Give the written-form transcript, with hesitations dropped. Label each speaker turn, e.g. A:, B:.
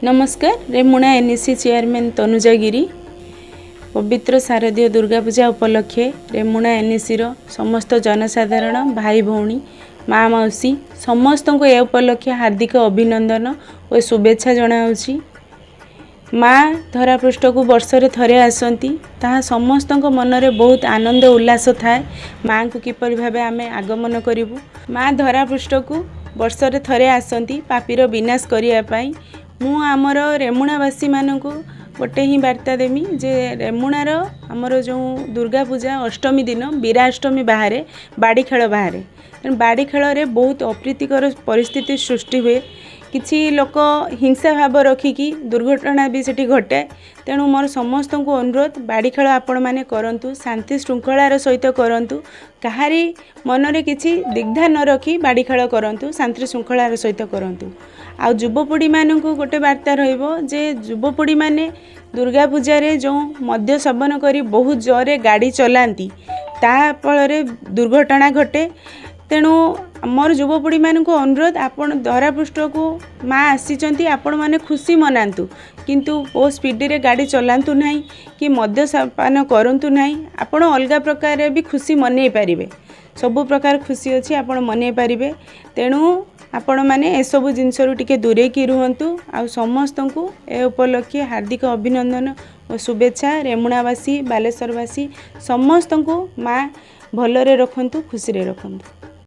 A: नमस्कार। Remuna NAC chairman Tanuja गिरी। पवित्र शारदीय दुर्गा पूजा उपलक्षे रेमुणा एनएसी समस्त जनसाधारण भाई भौणी माँ मौसी समस्त को यह उपलक्षे हार्दिक अभिनंदन और शुभेच्छा जनाऊँगी। माँ धरापृष्ठ को वर्षरे थरे आसती ताहा समस्त मनरे बहुत आनंद उल्लास थाए। माँ को किपर भाव आम आगमन करूँ। माँ धरापृष्ठ को वर्षरे थरे आसती पापीर विनाश करने। मु आमर रेमुणावासी मानक गोटे ही वार्ता देमी जे रेमुणार आमर जो दुर्गा पूजा अष्टमी दिन वीराष्टमी बाहर बाड़ी खेल बाहर बाड़ी खेल में बहुत अप्रीतिकर परिस्थिति सृष्टि हुए। किछि लोक हिंसा भाव रखिकी दुर्घटना भी सेठी घटे। तेणु मोर समस्त को अनुरोध बाड़ी खेल आपण मैंने करंतु, शांति श्रृंखलार सहित करंतु, कहारी मनरे किछि दिग्धा न रखी बाड़ी खेल करंतु, शांति श्रृंखलार सहित करंतु। आ युवपीढ़ी मानक गोटे वार्ता रहिबो जे युवपीढ़ी माने दुर्गा पूजा रे जो मद्य सेवन करी बहुत जोरे गाड़ी चलांती ता फल दुर्घटना घटे। तेणु मोर युवपीढ़ी मान को अनुरोध आपण धरापृष्ठ को माँ आसी आपण मैंने खुशी मनातु किंतु बहुत स्पीड रे गाड़ी चलातु नहीं कि मद्यपान करंतु नहीं। आपण अलग प्रकार भी खुशी मनई पारिबे। सबु प्रकार खुशी अच्छी आपण मनई पारिबे। तेणु आपण मैंने ए सब जिनस टिके दूरे की रुहंतु। आ समस्त को ए उपलक्षे हार्दिक अभिनंदन और शुभेच्छा। रेमुणावासी बालेश्वरवासी समस्त को माँ भलरे रखंतु, खुशी रे रखंतु।